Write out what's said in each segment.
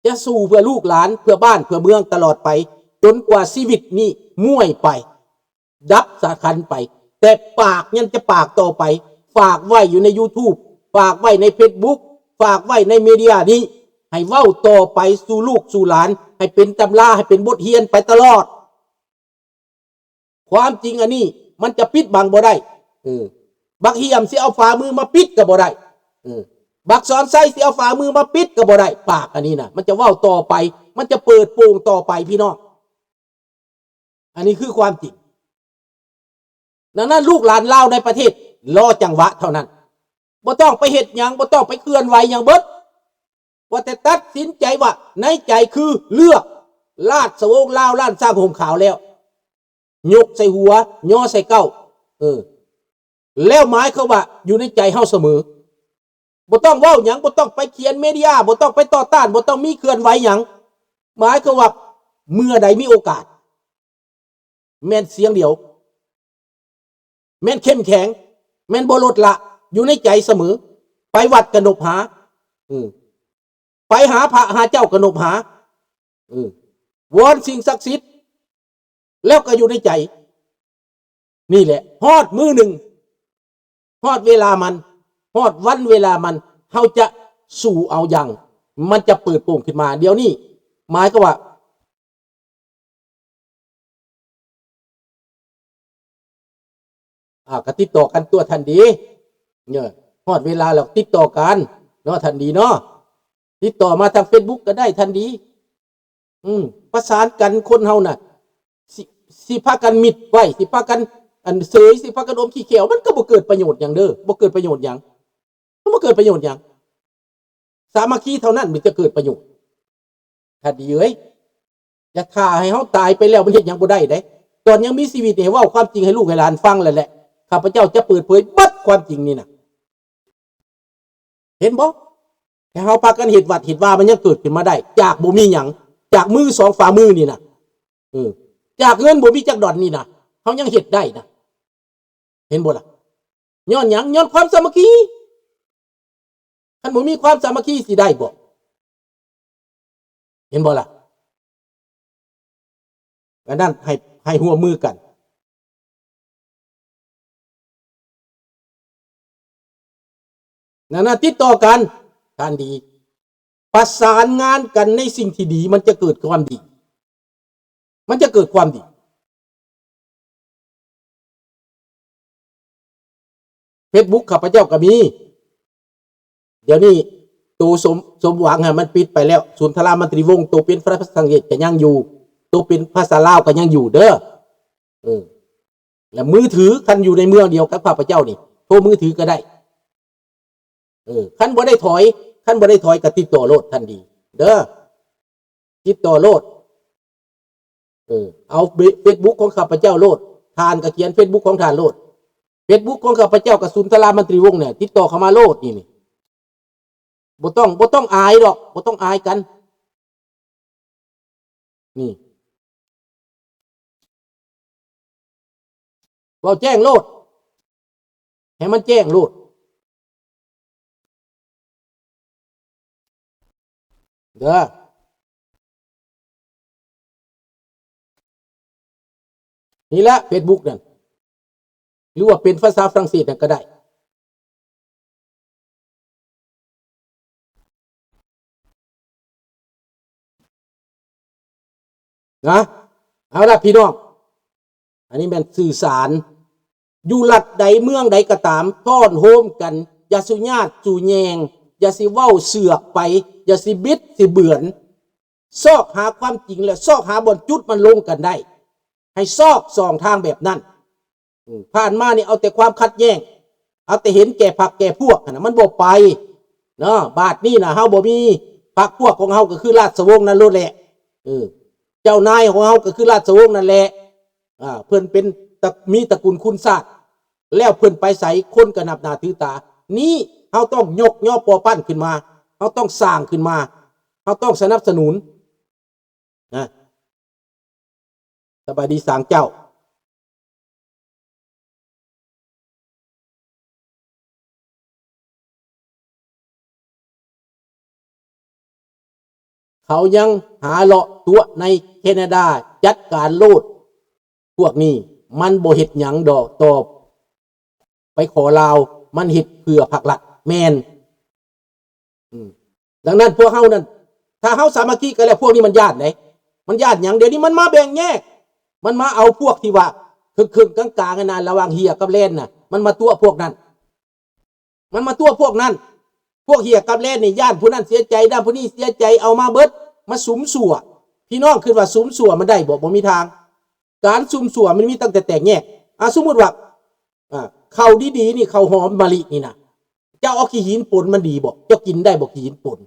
จะสู้เพื่อลูกหลานเพื่อบ้านเพื่อเมืองตลอดไปจนกว่าชีวิตนี้ม่วยไปดับสาคันไปแต่ปากยังจะปากต่อไปฝากไว้อยู่ใน YouTube ฝากไว้ใน Facebook ฝากไว้ในมีเดียนี้ให้เว้าต่อไปสู่ลูกสู่หลานให้เป็นตำราให้เป็นบทเรียนไปตลอดความจริงอันนี้มันจะปิดบังบ่ได้บักเหี่ยมสิเอาฝ่ามือมาปิดก็บ่ได้บักสอนไส้สิเอาฝ่ามือมาปิดก็บ่ได้ปากอันนี้นะมันจะเว้าต่อไปมันจะเปิดโปงต่อไปพี่น้องอันนี้คือความจริงดังนั้นลูกหลานเล่าในประเทศรอจังหวะเท่านั้นบ่ต้องไปเฮ็ดหยังบ่ต้องไปเคลื่อนไหวหยังเบิดว่าแต่ตัดสินใจว่าในใจคือเลือกลาดสวงลาวล้านสร้างห่มขาวแล้วยกใส่หัวย่อใส่เก้าแล้วหมายเขาว่าอยู่ในใจเฮาเสมอบ่ต้องเว้าหยังบ่ต้องไปเขียนมีเดียบ่ต้องไปต่อต้านบ่ต้องมีเคลื่อนไหวหยังหมายเขาว่าเมื่อใดมีโอกาสแม่นเสียงเดียวแม่นเข้มแข็งแม่นบ่ลดละอยู่ในใจเสมอไปวัดกนบหาไปหาพระหาเจ้ากนบหาวอนสิ่งศักดิ์สิทธิ์แล้วก็อยู่ในใจนี่แหละฮอดมือหนึ่งฮอดเวลามันฮอดวันเวลามันเฮาจะสู่เอาอย่างมันจะเปิดโปงขึ้นมาเดี๋ยวนี้หมายก็ว่าก็ติดต่อกันตัวทันดีเนี่ยฮอดเวลาแล้วติดต่อกันเนาะทันดีเนาะติดต่อมาทาง Facebook ก็ได้ทันดีประสานกันคนเฮาน่ะสิพากันมิดไว้สิพากันอันเสยสิพากันอมขี้เขียวมันก็บ่เกิดประโยชน์อย่างเด้อบ่เกิดประโยชน์อย่างมันบ่เกิดประโยชน์อย่างสามัคคีเท่านั้นมันจะเกิดประโยชน์ถ้าดีเอ้ยอย่าฆ่าให้เฮาตายไปแล้วมันเฮ็ดหยังบ่ได้เด้ตอนยังมีชีวิตให้เว้าความจริงให้ลูกให้หลานฟังแหละข้าพเจ้าจะเปิดเผยเบิดความจริงนี่น่ะเห็นบ่แต่เฮาพากันเฮ็ดวัดเฮ็ดว่ามันยังเกิดขึ้นมาได้จากบ่มีหยังจากมือสองฝ่ามือนี่น่ะจากเงินบ่มีจักดอนนี่นะเขายังเฮ็ดได้นะเห็นบ่ล่ะย้อนหยังย้อนความสามัคคีคันบ่มีความสามัคคีสิได้บ่เห็นบ่ล่ะอันนั้นให้ร่วมมือกันนั่นน่ะติดต่อกันการดีประสานงานกันในสิ่งที่ดีมันจะเกิดความดีมันจะเกิดความดีFacebook ข้าพเจ้าก็มีเดี๋ยวนี้ตัวสมหวังมันปิดไปแล้วศูนย์ธรามันตรีวงศ์ตัวเป็นพระภาษาอังกฤษก็ยังอยู่ตัวเป็นภาษาลาวก็ยังอยู่เด้อแล้วมือถือคันอยู่ในเมืองเดียวกับข้าพเจ้านี่โทรมือถือก็ได้คันบ่ได้ถอยก็ติดต่อโลดทันดีเด้อติดต่อโลดเอา Facebook ของข้าพเจ้าโลดทานก็เขียน Facebook ของทานโลดFacebook ของข้าพเจ้ากับศูนย์ธรามันตรีวงศ์เนี่ยติดต่อเข้ามาโลดนี่บ่ต้องอายดอกบ่ต้องอายกันนี่เราแจ้งโลดให้มันแจ้งโลดเด้อนี่แหละ Facebook นั่นหรือว่าเป็นภาษาฝรั่งเศสนั่นก็ได้นะเอาล่ะพี่น้องอันนี้เป็นสื่อสารอยู่หลัดใดเมืองใดก็ตามต้อนโฮมกันอย่าสุญาตจูแยงอย่าสิเว้าเสือกไปอย่าสิบิดสิเบือนซอกหาความจริงและซอกหาบนจุดมันลงกันได้ให้ซอกสองทางแบบนั้นผ่านมานี่เอาแต่ความขัดแย้งเอาแต่เห็นแก่ผักแก่พวกนะมันบ่ไปเนาะบาทนี่นะเฮาบ่มีผักพวกของเฮาก็คือราชวงศ์นั่นโลดแหละเจ้านายของเฮาก็คือราชวงศ์นั่นแหละเพิ่นเป็นมีตระกูลคุณศาสตร์แล้วเพิ่นไปใส่คนก็นับหน้าถือตานี้เฮาต้องยกย่อปอปั้นขึ้นมาเฮาต้องสร้างขึ้นมาเฮาต้องสนับสนุนนะสบายดีสางเจ้า เขายังหาเลาะตัวในแคนาดาจัดการโลดพวกนี้มันบ่เฮ็ดหยังดอกตอบไปขอลาวมันเฮ็ดเพื่อผักหลักแมนดังนั้นพวกเฮานั้นถ้าเฮาสามัคคีกันแล้วพวกนี้มันญาติไหนมันญาติหยังเดี๋ยวนี้มันมาแบ่งแยกมันมาเอาพวกที่ว่าครึ่งกลางๆกันนะระหว่างเฮียกับเล่นน่ะมันมาตัวพวกนั้นมันมาตัวพวกนั้นพวกเฮียกับเล่นนี่ญาติผู้นั้นเสียใจด้านผู้นี้เสียใจเอามาเบิดมาสุมสั่วพี่น้องคิดว่าสุมสั่วมันได้บ่มีทางการสุมสั่วมันมีตั้งแต่แตกแยกสมมุติว่าข้าวดีๆนี่ข้าวหอมมะลินี่นะเจ้าเอาขี้หินป่นมันดีบ่เจ้ากินได้บ่ขี้หินป่น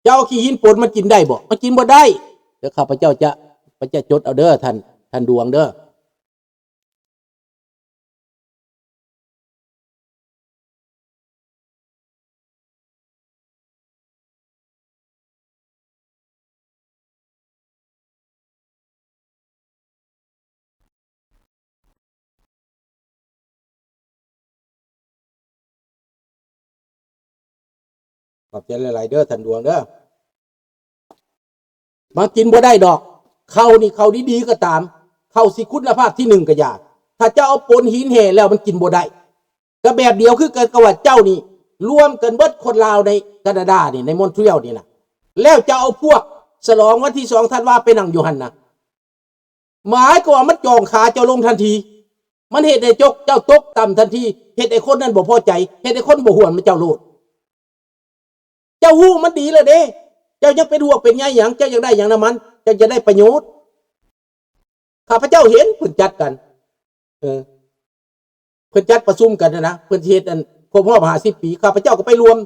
เจ้าขี้หินป่นมันกินได้บ่มันกินบ่ได้เดี๋ยวข้าพเจ้าจะจดเอาเด้อท่านดวงเด้อขอบใจหลายๆเด้อท่านดวงเด้อมากินบ่ได้ดอกข้าวนี่ข้าวดีๆก็ตามข้าวสิคุณภาพที่1ก็ยากถ้าเจ้าเอาปนหินแห่แล้วมันกินบ่ได้ก็แบบเดียวคือกันกับว่าเจ้านี่รวมกันเบิดคนลาวในแคนาดานี่ในมอนทรีออลนี่นะแล้วจะเอาพวกฉลองวันที่2ธันวาไปนั่งอยู่หั่นนะหมายก็ว่ามันจองขาเจ้าลงทันทีมันเฮ็ดให้เจ้าตกต่ำทันทีเฮ็ดให้คนนั้นบ่พอใจเฮ็ดให้คนบ่หวนมันเจ้าโลดเจ้าฮู้มันดีเลยเด้เจ้ายังเป็นห่วงเป็นใยหยังเจ้ายังได้หยังนำมันเจ้าจะได้ประโยชน์ข้าพเจ้าเห็นเพิ่นจัดกันเพิ่นจัดประชุมกันนะเพิ่นเฮ็ดอันครบรอบ50 ปีข้าพเจ้าก็ไปรวม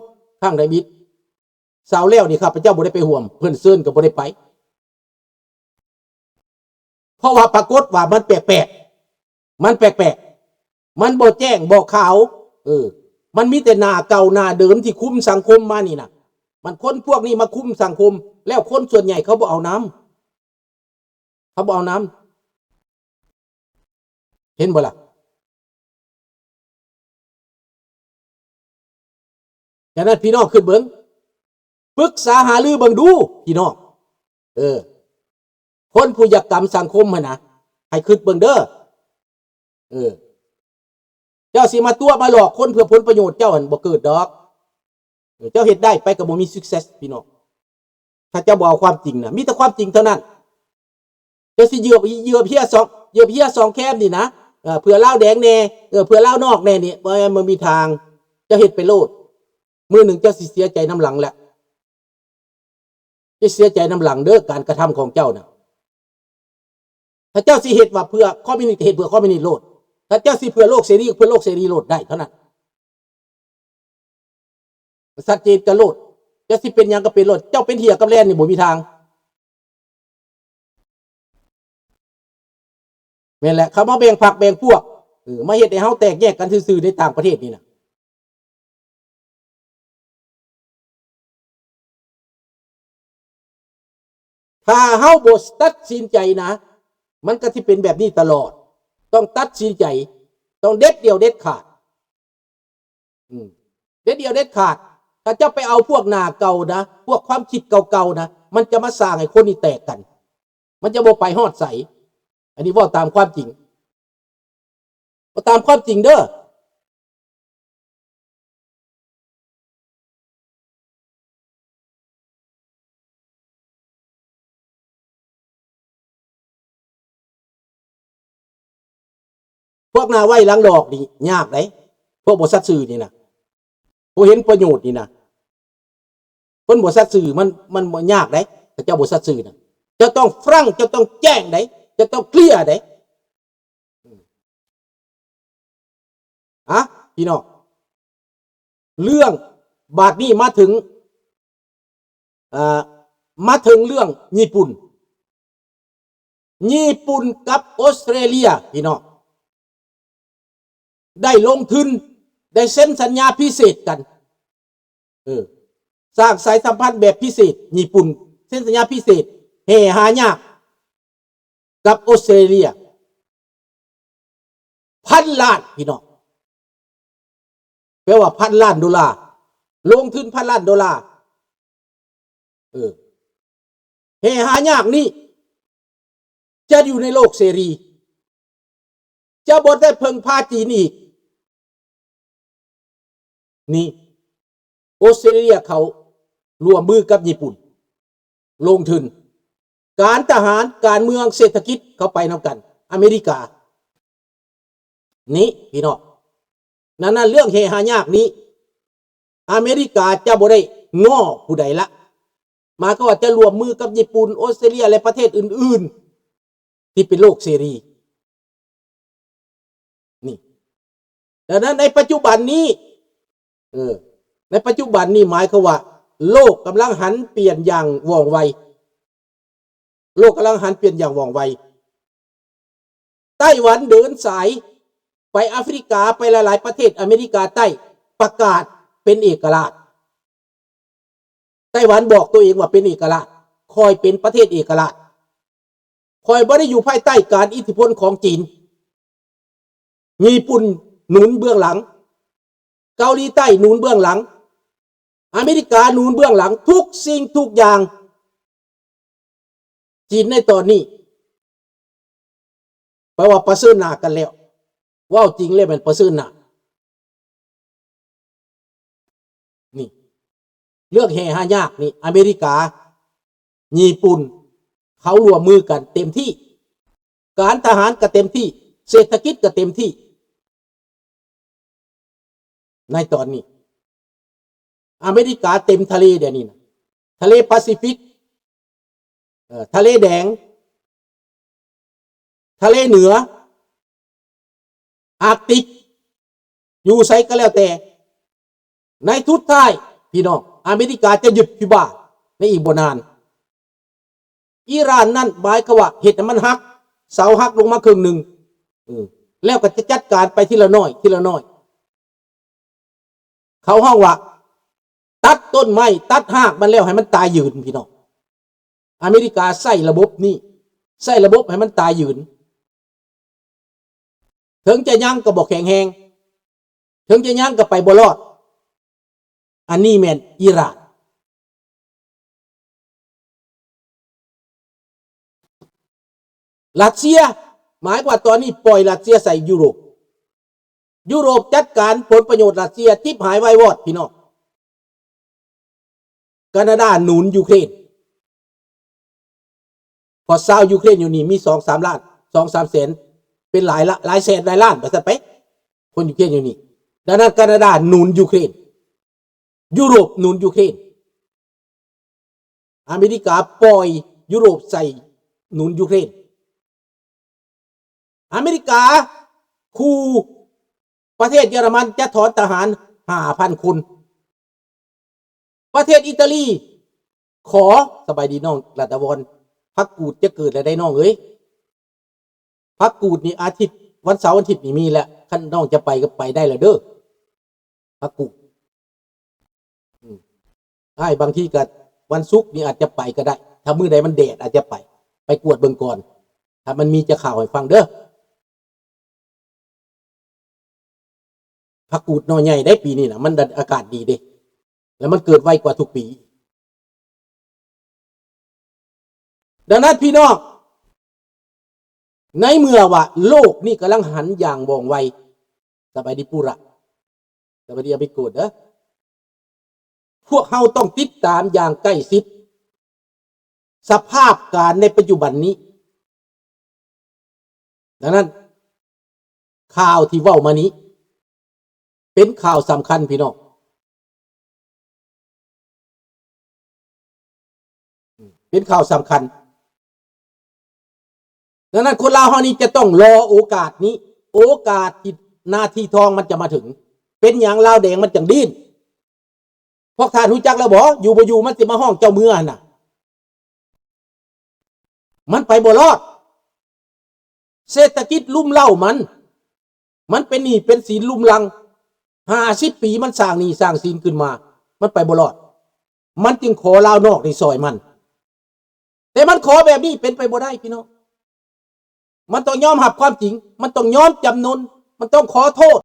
ข้างไดมิตรสาวแล้วนี่ข้าพเจ้าบ่ได้ไปห่วมเพิ่นเชิญก็บ่ได้ไปเพราะว่าปรากฏว่ามันแปลกๆมันบ่แจ้งบ่ขาวมันมีแต่หน้าเก่าหน้าเดิมที่คุมสังคมมานี่นะมันคนพวกนี้มาคุมสังคมแล้วคนส่วนใหญ่เขาบ่เอาน้ำเห็นบ่ล่ะฉะนั้นพี่น้องขึ้นเบิ่งปรึกษาหารือเบิ่งดูพี่น้องคนผู้อยากกรรมสังคมหั่นนะให้ขึ้นเบิ่งเด้อเจ้าสิมาตัวมาหลอกคนเพื่อผลประโยชน์เจ้าหั่นบ่เกิดดอกเจ้าเฮ็ดได้ไปก็บ่มี success พี่น้องถ้าเจ้าบ่เอาความจริงนะมีแต่ความจริงเท่านั้นเจ้าสิเหยื่อเพี้ย2แคมนี่นะเผื่อเล่าแดงแน่เผื่อเล่านอกแน่นี่มันมีทางเจ้าเฮ็ดไปโลดมื้อหนึ่งเจ้าสิเสียใจน้ำหลังแหละจะเสียใจน้ำหลังเด้อการกระทำของเจ้านะถ้าเจ้าสิเฮ็ดว่าเพื่อคอมมิวนิสต์เฮ็ดเพื่อคอมมิวนิสต์โลดถ้าเจ้าสิเพื่อโลกเสรีโลดได้เท่านั้นชัดเจนกับโลดเจ้าสิเป็นหยังก็เป็นโลดเจ้าเป็นเหี้ยกับแลนนี่บ่มีทางแม่นแหละเขามาแบ่งพรรคแบ่งพวกมาเฮ็ดให้เฮาแตกแยกกันซื่อๆในต่างประเทศนี่นะถ้าเฮาบ่ตัดสินใจนะมันก็สิเป็นแบบนี้ตลอดต้องตัดสินใจต้องเด็ดเดี่ยวเด็ดขาดเด็ดเดี่ยวเด็ดขาดถ้าเจ้าไปเอาพวกหน้าเก่านะพวกความคิดเก่าๆนะมันจะมาสร้างให้คนนี่แตกกันมันจะบ่ไปฮอดใสอันนี้ว่าตามความจริงว่าตามความจริงเด้อพวกหน้าไว้หลังดอกนี่ยากไหนพวกบ่ซัดซื่อนี่นะผู้เห็นประโยชน์นี่นะคนบ่ซัดซื่อมันบ่ยากไหนถ้าเจ้าบ่ซัดซื่อนะจะต้องฟรั่งจะต้องแจ้งไหนจะต้องเคลียร์ไหนพี่น้องเรื่องบาดนี้มาถึงเรื่องญี่ปุ่นกับออสเตรเลียพี่น้องได้ลงทุนได้เซ็นสัญญาพิเศษกันสร้างสายสัมพันธ์แบบพิเศษญี่ปุ่นเซ็นสัญญาพิเศษเฮหายากกับออสเตรเลีย1,000 ล้านพี่น้อง แปลว่า$1,000,000,000ลงทุน$1,000,000,000เฮหายากนี่จะอยู่ในโลกเสรีจะบ่ได้เพิ่งพาจีนอีกนี่ออสเตรเลียเขาร่วมมือกับญี่ปุ่นลงทุนการทหารการเมืองเศรษฐกิจเขาไปนำกันอเมริกานี่พี่น้องนั่นเรื่องเฮหายากนี้อเมริกาจะบ่ได้ง้อผู้ใดละมาก็ว่าจะร่วมมือกับญี่ปุ่นออสเตรเลียและประเทศอื่นๆที่เป็นโลกเสรีนี่ดังนั้นในปัจจุบันนี้ในปัจจุบันนี้หมายความว่าโลกกำลังหันเปลี่ยนอย่างว่องไวโลกกำลังหันเปลี่ยนอย่างว่องไวไต้หวันเดินสายไปแอฟริกาไปหลายๆประเทศอเมริกาใต้ประกาศเป็นเอกราชไต้หวันบอกตัวเองว่าเป็นเอกราชคอยเป็นประเทศเอกราชคอยบ่ได้อยู่ภายใต้การอิทธิพลของจีนญี่ปุ่นหนุนเบื้องหลังเกาหลีใต้หนุนเบื้องหลังอเมริกาหนุนเบื้องหลังทุกสิ่งทุกอย่างจีนในตอนนี้แปลว่าประเสริฐหน้ากันแล้วว้าวจริงเลยมันประเสริฐหน้านี่เรื่องแห่หายากนี่อเมริกาญี่ปุ่นเขาร่วมมือกันเต็มที่การทหารก็เต็มที่เศรษฐกิจก็เต็มที่ในตอนนี้อเมริกาเต็มทะเลเดี๋ยวนี้นะทะเลแปซิฟิกทะเลแดงทะเลเหนืออาร์กติกอยู่ไซก็แล้วแต่ในทุดท้ายพี่น้องอเมริกาจะหยุดคิวบาในอีกบ่นานอิหร่านนั่นหมายความว่าเหตุมันหักเสาหักลงมาครึ่งหนึ่งแล้วก็จะจัดการไปทีละน้อยทีละน้อยเขาห้องว่าตัดต้นไม้ตัดหากมันแล้วให้มันตายยืนพี่น้องอเมริกาใส่ระบบนี้ใส่ระบบให้มันตายยืนถึงจะยั่งก็บอกแข็งแหงถึงจะยั่งก็ไปบ่รอดอันนี้แม่นอิหร่านรัสเซียหมายว่าตอนนี้ปล่อยรัสเซียใส่ยุโรปจัดการผลประโยชน์รัสเซียทิพหายไววอดพี่น้องแคนาดาหนุนยูเครนพอซาวยูเครนอยู่นี่มี2-3 ล้าน2-3 แสนเป็นหลายแสนหลายล้านไปซะไปคนยูเครนอยู่นี่ดังนั้นแคนาดาหนุนยูเครนยุโรปหนุนยูเครนอเมริกาปล่อยยุโรปใส่หนุนยูเครนอเมริกาคู่ประเทศเยอรมันจะถอนทหาร 5,000 คนประเทศอิตาลีขอสบายดีน้องรัตวรพักกูดจะเกิดอะไรได้น้องเอ้ยพักกูดนี่อาทิตย์วันเสาร์อาทิตย์นี่มีแล้วคันน้องจะไปก็ไปได้แล้วเด้อพักกูดบางทีก็วันศุกร์นี่อาจจะไปก็ได้ถ้ามื้อใดมันแดดอาจจะไปกวดเบิ่งก่อนถ้ามันมีจะข่าวให้ฟังเด้อพักกูดน้อยใหญ่ได้ปีนี้นะมันอากาศดีเด้แล้วมันเกิดไวกว่าทุกปีดังนั้นพี่น้องในเมื่อว่าโลกนี่กำลังหันอย่างว่องไวสบายดีปุระสบายดีอย่าไปโกรธเด้อพวกเฮาต้องติดตามอย่างใกล้ชิดสภาพการในปัจจุบันนี้ดังนั้นข่าวที่เว้ามานี้เป็นข่าวสำคัญพี่น้องเป็นข่าวสำคัญดังนั้นคนลาวเฮานี้จะต้องรอโอกาสนี้โอกาสที่นาทีทองมันจะมาถึงเป็นอย่างลาวแดงมันจังดิ้นพวกท่านรู้จักแล้วบ่อยู่บ่อยู่มันสิมาห้องเจ้าเมืองน่ะมันไปบ่รอดเศรษฐกิจลุ่มเล่ามันเป็นหนี้เป็นสินลุ่มลัง50 ปีมันสร้างหนี้สร้างสินขึ้นมามันไปบ่รอดมันจึงขอลาวนอกในซอยมันแต่มันขอแบบนี้เป็นไปบ่ได้พี่น้องมันต้องยอมรับความจริงมันต้องยอมจำนนมันต้องขอโทษ